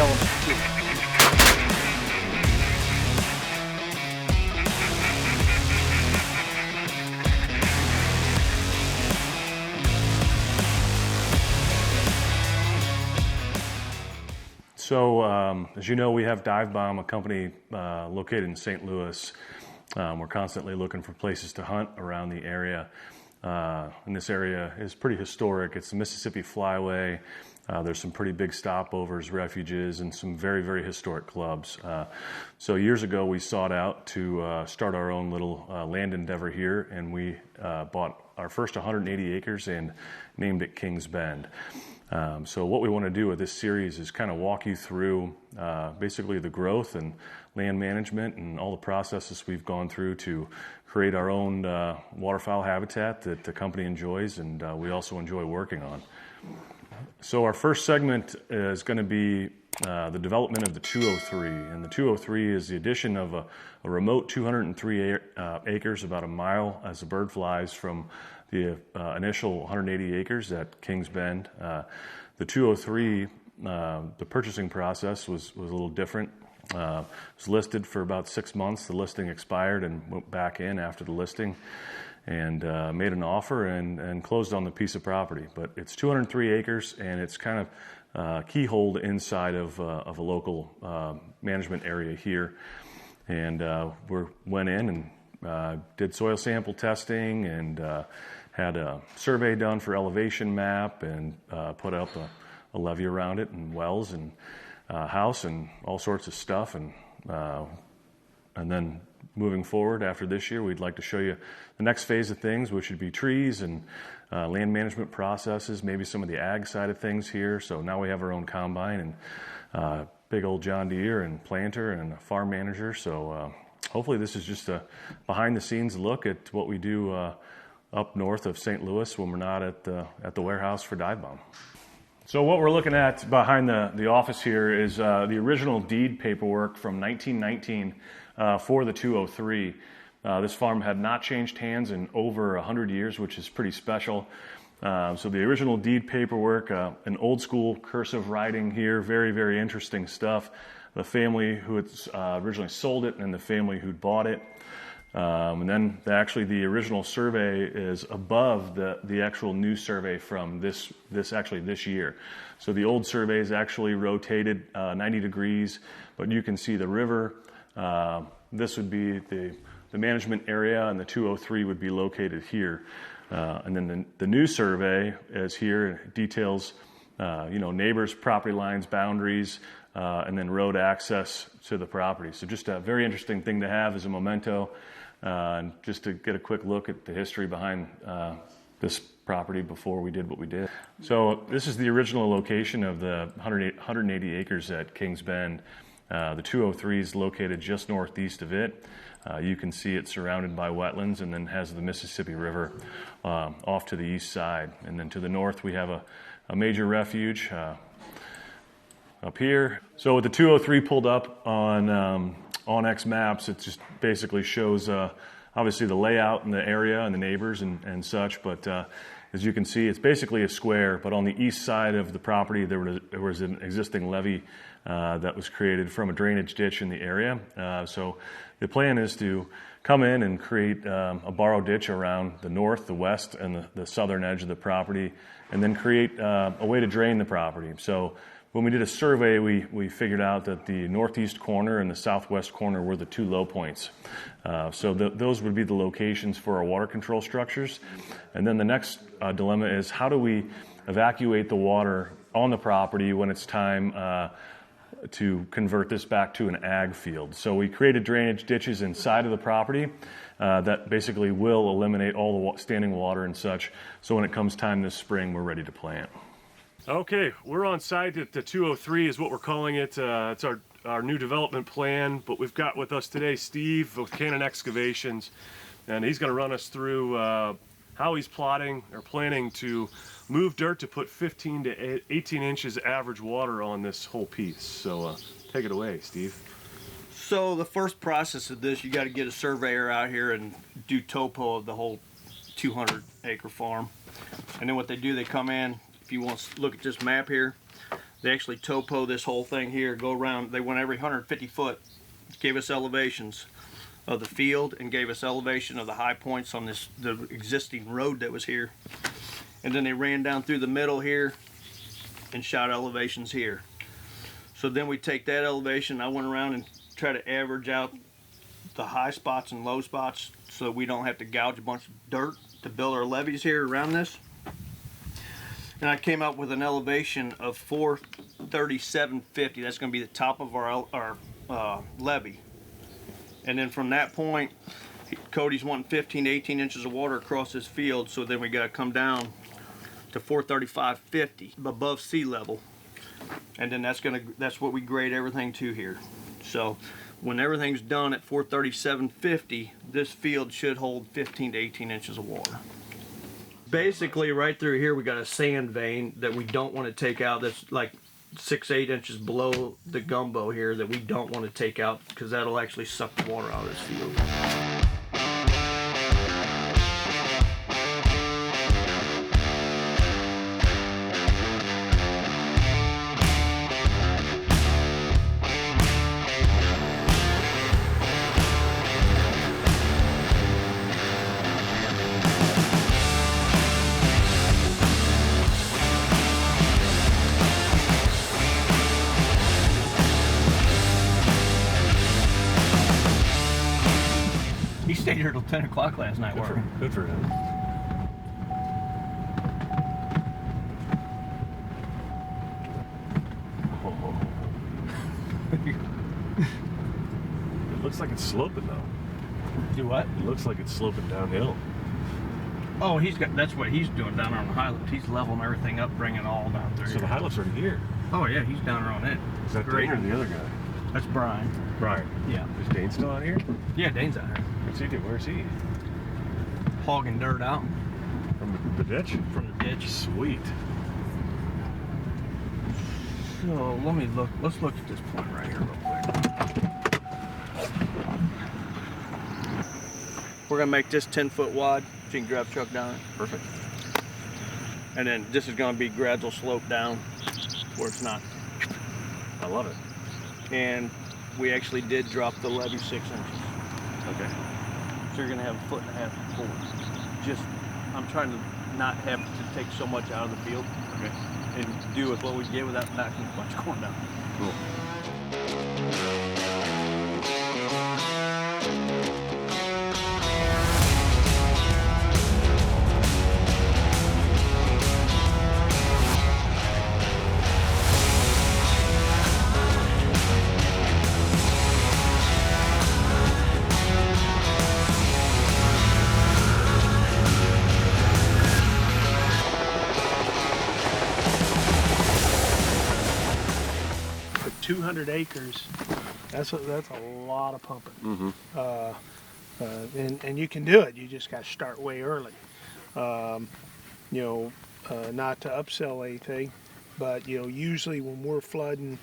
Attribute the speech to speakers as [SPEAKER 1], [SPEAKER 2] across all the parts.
[SPEAKER 1] element too. So, as you know, we have Dive Bomb, a company located in St. Louis. We're constantly looking for places to hunt around the area. And this area is pretty historic. It's the Mississippi Flyway. There's some pretty big stopovers, refuges, and some very, very historic clubs. So years ago, we sought out to start our own little land endeavor here, and we bought our first 180 acres and named it Kings Bend. So what we want to do with this series is kind of walk you through basically the growth and land management and all the processes we've gone through to create our own waterfowl habitat that the company enjoys and we also enjoy working on. So our first segment is going to be the development of the 203, and the 203 is the addition of a remote 203 acres, about a mile as the bird flies from the initial 180 acres at Kings Bend. The 203, the purchasing process was a little different. It was listed for about 6 months. The listing expired and went back in after the listing and made an offer and closed on the piece of property. But it's 203 acres, and it's kind of keyholed inside of a local management area here. And we went in and did soil sample testing and had a survey done for elevation map and put up a levee around it and wells and house and all sorts of stuff. And then moving forward after this year, we'd like to show you the next phase of things, which would be trees and land management processes, maybe some of the ag side of things here. So now we have our own combine and big old John Deere and planter and a farm manager. So hopefully this is just a behind the scenes look at what we do up north of St. Louis when we're not at the warehouse for Dive Bomb. So what we're looking at behind the office here is the original deed paperwork from 1919 for the 203. This farm had not changed hands in over 100 years, which is pretty special. So the original deed paperwork, an old school cursive writing here, very, very interesting stuff. The family who had originally sold it and the family who'd bought it. And then actually the original survey is above the actual new survey from this year. So the old survey is actually rotated 90 degrees, but you can see the river. This would be the management area, and the 203 would be located here. And then the new survey is here. It details neighbors, property lines, boundaries, and then road access to the property. So just a very interesting thing to have as a memento. And just to get a quick look at the history behind this property before we did what we did. So this is the original location of the 180 acres at Kings Bend. The 203 is located just northeast of it. You can see it surrounded by wetlands and then has the Mississippi River off to the east side. And then to the north we have a major refuge up here. So with the 203 pulled up on X maps, it just basically shows obviously the layout and the area and the neighbors and such, but as you can see, it's basically a square, but on the east side of the property there was an existing levee that was created from a drainage ditch in the area. So the plan is to come in and create a borrow ditch around the north, the west, and the southern edge of the property, and then create a way to drain the property. So when we did a survey, we figured out that the northeast corner and the southwest corner were the two low points. So those would be the locations for our water control structures. And then the next dilemma is how do we evacuate the water on the property when it's time to convert this back to an ag field. So we created drainage ditches inside of the property that basically will eliminate all the standing water and such. So when it comes time this spring, we're ready to plant. Okay, we're on site at the 203 is what we're calling it. It's our new development plan, but we've got with us today Steve with Cannon Excavations, and he's going to run us through how he's planning to move dirt to put 15 to 18 inches average water on this whole piece. So take it away, Steve.
[SPEAKER 2] So the first process of this, you got to get a surveyor out here and do topo of the whole 200 acre farm. And then what they do, they come in. If you want to look at this map here, They actually topo this whole thing here, go around. They went every 150 foot, gave us elevations of the field and gave us elevation of the high points on the existing road that was here. And then they ran down through the middle here and shot elevations here. So then we take that elevation, I went around and try to average out the high spots and low spots so we don't have to gouge a bunch of dirt to build our levees here around this. And I came up with an elevation of 437.50. That's going to be the top of our levee. And then from that point, Cody's wanting 15 to 18 inches of water across this field, so then we got to come down to 435.50 above sea level. And then that's what we grade everything to here. So when everything's done at 437.50, this field should hold 15 to 18 inches of water. Basically, right through here, we got a sand vein that we don't want to take out. That's like 6-8 inches below the gumbo here that we don't want to take out because that'll actually suck the water out of this field. He stayed here till 10 o'clock last night working.
[SPEAKER 1] Good for him. It looks like it's sloping though.
[SPEAKER 2] Do what?
[SPEAKER 1] It looks like it's sloping downhill.
[SPEAKER 2] Oh, that's what he's doing down on the high lift. He's leveling everything up, bringing it all down through.
[SPEAKER 1] So the high lift's already here.
[SPEAKER 2] Oh yeah, he's down there on it.
[SPEAKER 1] Is that Dane or the other guy?
[SPEAKER 2] That's Brian.
[SPEAKER 1] Brian.
[SPEAKER 2] Yeah.
[SPEAKER 1] Is Dane still out here?
[SPEAKER 2] Yeah, Dane's out here.
[SPEAKER 1] What's he do? Where's he?
[SPEAKER 2] Hogging dirt out.
[SPEAKER 1] From the ditch?
[SPEAKER 2] From the ditch.
[SPEAKER 1] Sweet.
[SPEAKER 2] So let's look at this point right here real quick. We're gonna make this 10 foot wide so you can drive the truck down it.
[SPEAKER 1] Perfect.
[SPEAKER 2] And then this is gonna be gradual slope down where it's not.
[SPEAKER 1] I love it.
[SPEAKER 2] And we actually did drop the levee 6 inches.
[SPEAKER 1] Okay.
[SPEAKER 2] So you're gonna have a foot and a half forward. Just, I'm trying to not have to take so much out of the field.
[SPEAKER 1] Okay.
[SPEAKER 2] And do with what we get without backing a bunch of corn down.
[SPEAKER 1] Cool.
[SPEAKER 3] 200 acres, that's a lot of pumping.
[SPEAKER 1] Mm-hmm.
[SPEAKER 3] And you can do it. You just got to start way early. Not to upsell anything, but usually when we're flooding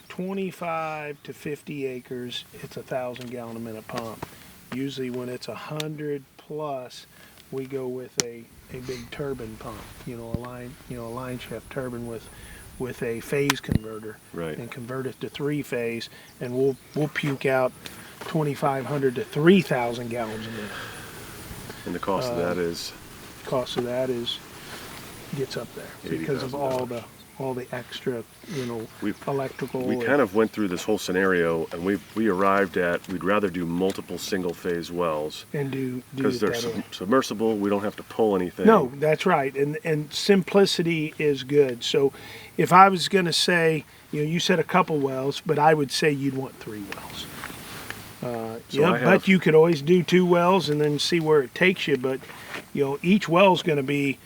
[SPEAKER 3] 25 to 50 acres, it's 1,000 gallon a minute pump. Usually when it's 100 plus, we go with a big turbine pump. A line shaft turbine with a phase converter,
[SPEAKER 1] right,
[SPEAKER 3] and convert it to 3-phase, and we'll puke out 2,500 to 3,000 gallons a minute.
[SPEAKER 1] And the cost of that is?
[SPEAKER 3] Cost of that gets up there because of all the extra, electrical.
[SPEAKER 1] We kind of went through this whole scenario, and we arrived at we'd rather do multiple single-phase wells
[SPEAKER 3] and do
[SPEAKER 1] because they're submersible. We don't have to pull anything.
[SPEAKER 3] No, that's right, and simplicity is good. So, if I was going to say, you said a couple wells, but I would say you'd want 3 wells. But you could always do 2 wells and then see where it takes you. But each well is going to be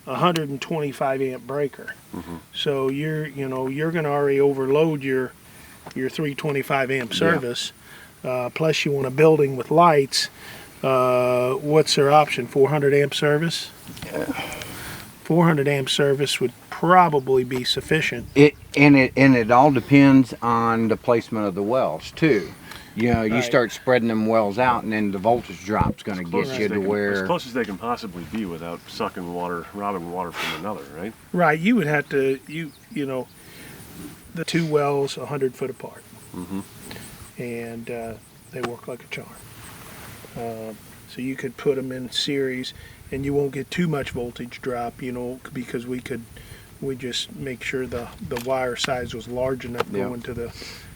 [SPEAKER 3] 125 amp breaker. Mm-hmm. So you're going to already overload your 325 amp service. Yeah. Plus you want a building with lights. What's their option? 400 amp service?
[SPEAKER 1] Yeah.
[SPEAKER 3] 400 amp service would probably be sufficient.
[SPEAKER 4] It all depends on the placement of the wells too. You
[SPEAKER 3] Right.
[SPEAKER 4] start spreading them wells out, and then the voltage drop's going to get you to where
[SPEAKER 1] as close as they can possibly be without sucking water, robbing water from another, right?
[SPEAKER 3] Right. You would have to the 2 wells 100 foot apart.
[SPEAKER 1] Mm-hmm.
[SPEAKER 3] And they work like a charm. So you could put them in series, and you won't get too much voltage drop, because we just make sure the wire size was large enough going to the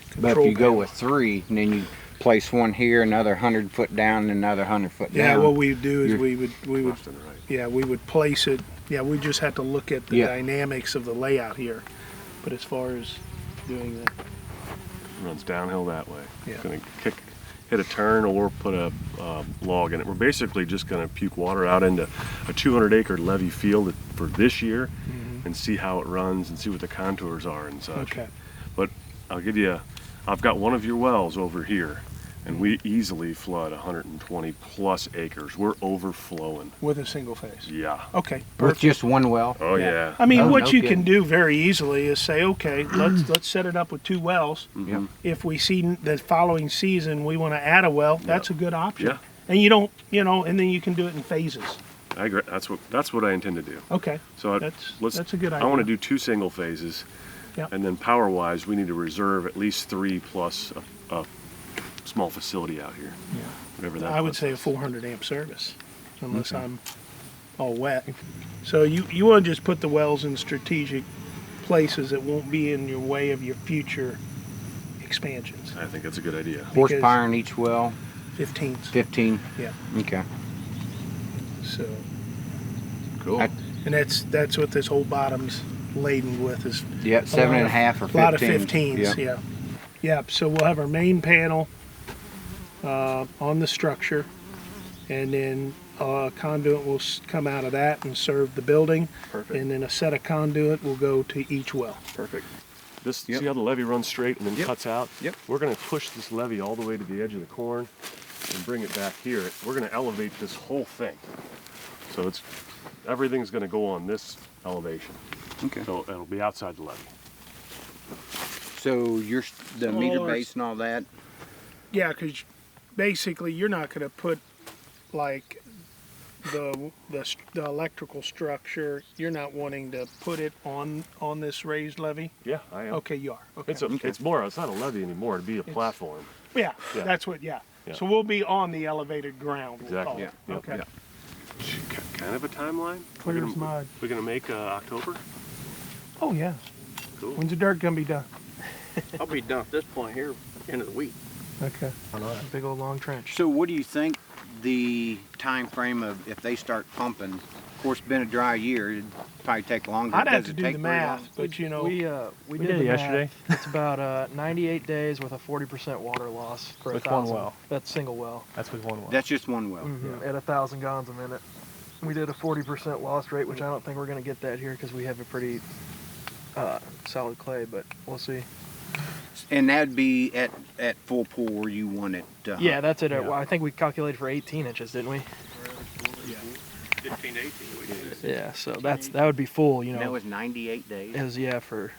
[SPEAKER 3] control
[SPEAKER 4] But if you go
[SPEAKER 3] panel.
[SPEAKER 4] with 3, and then you place one here, another 100 foot down, and another 100 foot down.
[SPEAKER 3] Yeah, what we would do is we would
[SPEAKER 1] Left and right.
[SPEAKER 3] yeah, we would place it. Yeah, we just have to look at the dynamics of the layout here. But as far as doing that,
[SPEAKER 1] Runs downhill that way.
[SPEAKER 3] Yeah.
[SPEAKER 1] It's going to hit a turn or put a log in it. We're basically just going to puke water out into a 200-acre levee field for this year and see how it runs and see what the contours are and such.
[SPEAKER 3] Okay.
[SPEAKER 1] But I've got one of your wells over here, and we easily flood 120 plus acres. We're overflowing.
[SPEAKER 3] with a single phase.
[SPEAKER 1] Yeah.
[SPEAKER 3] Okay.
[SPEAKER 4] With
[SPEAKER 3] Perfect.
[SPEAKER 4] just one well.
[SPEAKER 1] Oh yeah.
[SPEAKER 3] I mean,
[SPEAKER 4] Oh,
[SPEAKER 3] what
[SPEAKER 4] no
[SPEAKER 3] you
[SPEAKER 4] kidding.
[SPEAKER 3] can do very easily is say, okay, let's set it up with 2 wells.
[SPEAKER 4] Yep.
[SPEAKER 3] If we see the following season we want to add a well, that's a good option.
[SPEAKER 1] Yeah.
[SPEAKER 3] And you don't, and then you can do it in phases.
[SPEAKER 1] I agree. That's what I intend to do.
[SPEAKER 3] Okay.
[SPEAKER 1] So
[SPEAKER 3] That's a good
[SPEAKER 1] I want to
[SPEAKER 3] idea.
[SPEAKER 1] do 2 single phases,
[SPEAKER 3] Yep.
[SPEAKER 1] and then power-wise, we need to reserve at least 3 plus a small facility out here.
[SPEAKER 3] Yeah.
[SPEAKER 1] Whatever that.
[SPEAKER 3] I would
[SPEAKER 1] puts
[SPEAKER 3] say a
[SPEAKER 1] us.
[SPEAKER 3] 400 amp service, unless I'm all wet. So you want to just put the wells in strategic places that won't be in your way of your future expansions.
[SPEAKER 1] I think that's a good idea.
[SPEAKER 4] Horsepower in each well,
[SPEAKER 3] 15s.
[SPEAKER 4] 15.
[SPEAKER 3] Yeah.
[SPEAKER 4] Okay.
[SPEAKER 3] So,
[SPEAKER 1] Cool.
[SPEAKER 3] and that's what this whole bottom's laden with is
[SPEAKER 4] Yep, 7.5 or 15.
[SPEAKER 3] a lot of 15s.
[SPEAKER 4] Yep.
[SPEAKER 3] Yeah. Yeah. So we'll have our main panel on the structure, and then conduit will come out of that and serve the building.
[SPEAKER 1] Perfect.
[SPEAKER 3] And then a set of conduit will go to each well.
[SPEAKER 1] Perfect. This
[SPEAKER 4] Yep.
[SPEAKER 1] See how the levee runs straight and then
[SPEAKER 4] Yep.
[SPEAKER 1] cuts out?
[SPEAKER 4] Yep.
[SPEAKER 1] We're going to push this levee all the way to the edge of the corn and bring it back here. We're going to elevate this whole thing. So everything's going to go on this elevation.
[SPEAKER 4] Okay.
[SPEAKER 1] So it'll be outside the levee.
[SPEAKER 4] So the meter
[SPEAKER 3] Smaller.
[SPEAKER 4] base and all that.
[SPEAKER 3] Yeah, because basically you're not going to put like the electrical structure. You're not wanting to put it on this raised levee.
[SPEAKER 1] Yeah, I am.
[SPEAKER 3] Okay, you are. Okay.
[SPEAKER 1] It's not a levee anymore. It'd be a platform.
[SPEAKER 3] Yeah,
[SPEAKER 1] Yeah.
[SPEAKER 3] that's what. Yeah.
[SPEAKER 1] Yeah.
[SPEAKER 3] So we'll be on the elevated ground. we'll
[SPEAKER 1] Exactly.
[SPEAKER 3] call it.
[SPEAKER 1] Yeah.
[SPEAKER 3] Okay.
[SPEAKER 1] Yeah. Kind of a timeline.
[SPEAKER 3] Clear as mud.
[SPEAKER 1] We're gonna make October.
[SPEAKER 3] Oh yeah.
[SPEAKER 1] Cool.
[SPEAKER 3] When's the dirt gonna be done?
[SPEAKER 2] I'll be done at this point here, end of the week.
[SPEAKER 3] Okay.
[SPEAKER 5] Big old long trench.
[SPEAKER 4] So what do you think the time frame of if they start pumping? Of course, been a dry year, it'd probably take longer.
[SPEAKER 3] I'd have
[SPEAKER 4] Does
[SPEAKER 3] to
[SPEAKER 4] it
[SPEAKER 3] do
[SPEAKER 4] take
[SPEAKER 3] the
[SPEAKER 4] very
[SPEAKER 3] math,
[SPEAKER 4] long?
[SPEAKER 3] but you know,
[SPEAKER 5] We
[SPEAKER 6] did
[SPEAKER 5] did
[SPEAKER 6] it
[SPEAKER 5] the
[SPEAKER 6] yesterday.
[SPEAKER 5] math. It's about 98 days with a 40% water loss for
[SPEAKER 6] With
[SPEAKER 5] 1,000.
[SPEAKER 6] one well.
[SPEAKER 5] That's single well.
[SPEAKER 6] That's with one well.
[SPEAKER 4] That's just one well.
[SPEAKER 5] At 1,000 gallons a minute. We did a 40% loss rate, which I don't think we're going to get that here because we have a pretty solid clay, but we'll see.
[SPEAKER 4] And that'd be at full pour where you want it.
[SPEAKER 5] Yeah, that's it.
[SPEAKER 6] Yeah.
[SPEAKER 5] Well, I think we calculated for 18 inches, didn't we?
[SPEAKER 2] 15 to 18 we did.
[SPEAKER 5] Yeah, so that would be full, you
[SPEAKER 4] And that
[SPEAKER 5] know.
[SPEAKER 4] was 98 days.
[SPEAKER 5] Is for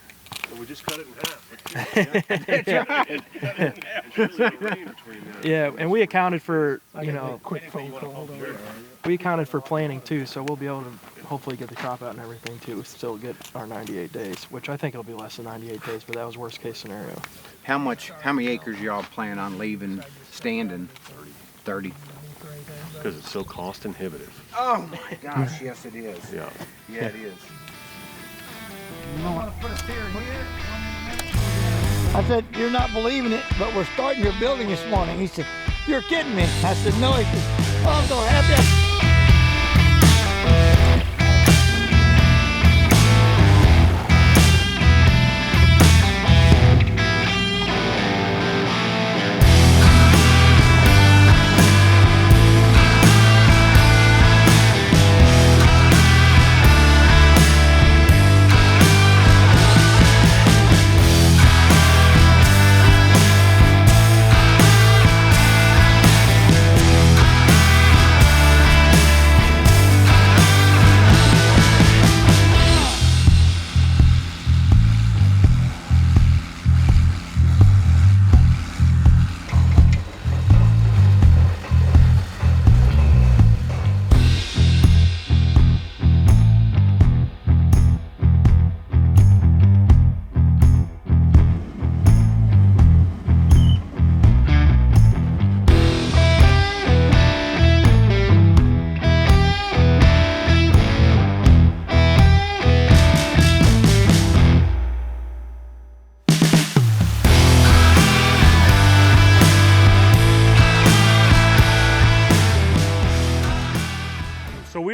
[SPEAKER 1] And we just cut it in half.
[SPEAKER 5] yeah, and we accounted for
[SPEAKER 3] I
[SPEAKER 5] you
[SPEAKER 3] gotta make
[SPEAKER 5] know
[SPEAKER 3] a quick phone call. Hold on.
[SPEAKER 5] we accounted for planning too, so we'll be able to hopefully get the crop out and everything too. Still get our 98 days, which I think it'll be less than 98 days, but that was worst case scenario.
[SPEAKER 4] How many acres y'all plan on leaving standing? 30.
[SPEAKER 1] Because it's so cost inhibitive.
[SPEAKER 4] Oh my gosh, yes it is.
[SPEAKER 1] Yeah.
[SPEAKER 4] Yeah, it is.
[SPEAKER 7] I said, you're not believing it, but we're starting your building this morning. He said, you're kidding me. I said, no. He said, oh, I'm so happy.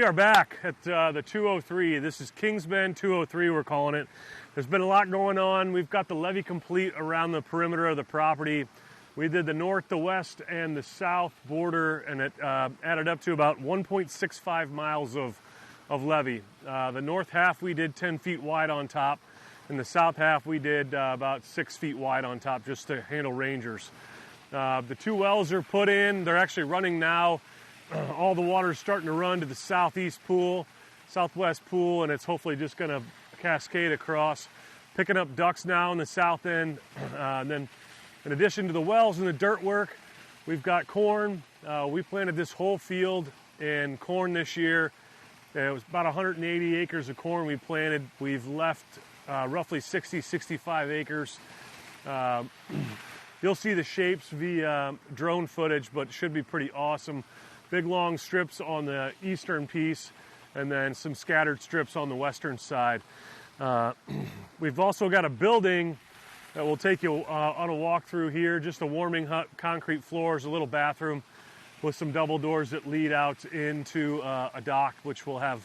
[SPEAKER 1] are back at the 203. This is Kings Bend 203, we're calling it. There's been a lot going on. We've got the levee complete around the perimeter of the property. We did the north, the west, and the south border, and it added up to about 1.65 miles of levee. The north half we did 10 feet wide on top, and the south half we did about 6 feet wide on top just to handle rangers. The 2 wells are put in. They're actually running now. All the water is starting to run to the southwest pool, and it's hopefully just going to cascade across. Picking up ducks now in the south end. And then in addition to the wells and the dirt work, we've got corn. We planted this whole field in corn this year. It was about 180 acres of corn we planted. We've left roughly 65 acres. You'll see the shapes via drone footage, but it should be pretty awesome. Big long strips on the eastern piece, and then some scattered strips on the western side. We've also got a building that will take you on a walk through here, just a warming hut, concrete floors, a little bathroom with some double doors that lead out into a dock, which will have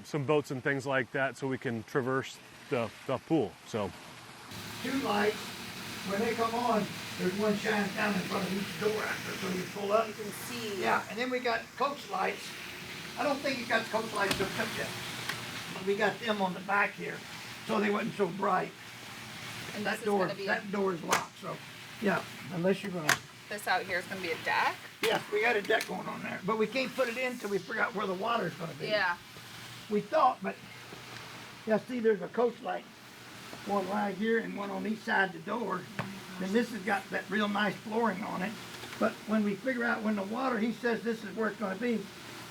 [SPEAKER 1] some boats and things like that so we can traverse the pool. So
[SPEAKER 7] 2 lights. When they come on, there's one shining down in front of each door after, so you pull up.
[SPEAKER 6] You can see.
[SPEAKER 7] Yeah, and then we got coach lights. I don't think you got coach lights hooked up yet. But we got them on the back here, so they wasn't so bright.
[SPEAKER 6] And
[SPEAKER 7] That door is locked, so yeah, unless you're gonna.
[SPEAKER 6] This out here is going to be a deck?
[SPEAKER 7] Yes, we got a deck going on there, but we can't put it in until we figure out where the water's gonna be.
[SPEAKER 6] Yeah.
[SPEAKER 7] We thought, but yeah, see, there's a coach light, one right here and one on each side of the door. And this has got that real nice flooring on it. But when we figure out when the water, he says this is where it's going to be,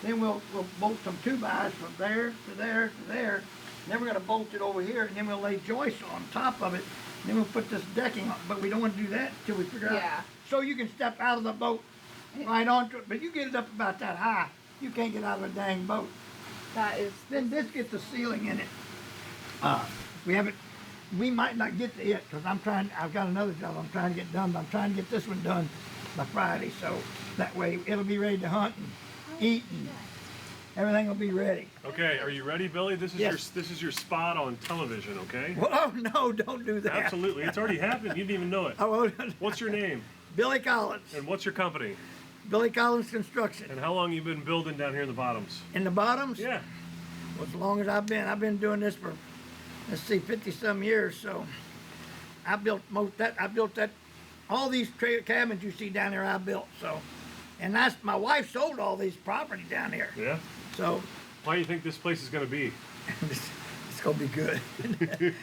[SPEAKER 7] then we'll bolt some 2-bys from there to there to there. And then we're going to bolt it over here, and then we'll lay joists on top of it. And then we'll put this decking on. But we don't want to do that until we figure out. So you can step out of the boat right onto it, but you get it up about that high, you can't get out of a dang boat.
[SPEAKER 6] That is.
[SPEAKER 7] Then this gets the ceiling in it. We might not get to it because I've got another job I'm trying to get done, but I'm trying to get this one done by Friday, so that way it'll be ready to hunt and eat and everything will be ready.
[SPEAKER 1] okay, are you ready, Billy? This is
[SPEAKER 7] Yes.
[SPEAKER 1] this is your spot on television, okay?
[SPEAKER 7] Well, oh no, don't do that.
[SPEAKER 1] Absolutely, it's already happened. You didn't even know it. What's your name?
[SPEAKER 7] Billy Collins.
[SPEAKER 1] And what's your company?
[SPEAKER 7] Billy Collins Construction.
[SPEAKER 1] And how long you been building down here in the bottoms?
[SPEAKER 7] In the bottoms?
[SPEAKER 1] Yeah.
[SPEAKER 7] Well, as long as I've been doing this for, let's see, 50-some years. So I built all these cabins you see down there I built. So, and my wife sold all these property down here.
[SPEAKER 1] Yeah?
[SPEAKER 7] So
[SPEAKER 1] Why do you think this place is going to be?
[SPEAKER 7] it's going to be good.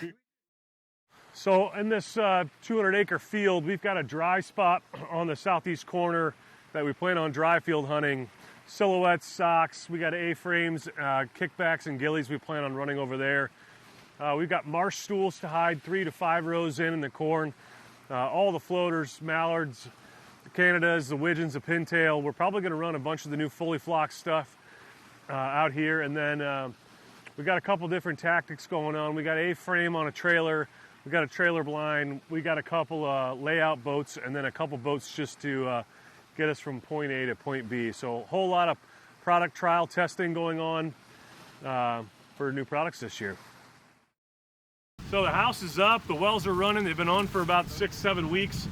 [SPEAKER 1] So in this 200-acre field, we've got a dry spot on the southeast corner that we plan on dry field hunting. Silhouettes, socks, we got A-frames, kickbacks, and gillies we plan on running over there. We've got marsh stools to hide 3 to 5 rows in the corn. All the floaters, mallards, the Canadas, the widgeons, the pintail. We're probably going to run a bunch of the new fully flocked stuff out here. And then we got a couple different tactics going on. We got A-frame on a trailer. We got a trailer blind. We got a couple layout boats, and then a couple boats just to get us from point A to point B. So a whole lot of product trial testing going on for new products this year. So the house is up, the wells are running. They've been on for about 6-7 weeks.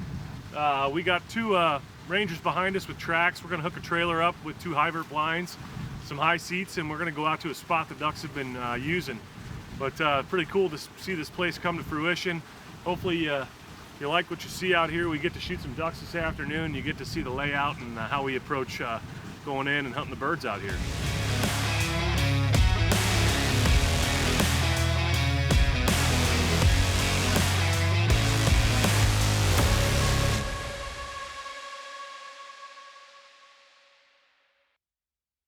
[SPEAKER 1] We got 2 rangers behind us with tracks. We're gonna hook a trailer up with 2 Hyvert blinds, some high seats, and we're gonna go out to a spot the ducks have been using. But pretty cool to see this place come to fruition. Hopefully you like what you see out here. We get to shoot some ducks this afternoon. You get to see the layout and how we approach going in and hunting the birds out here.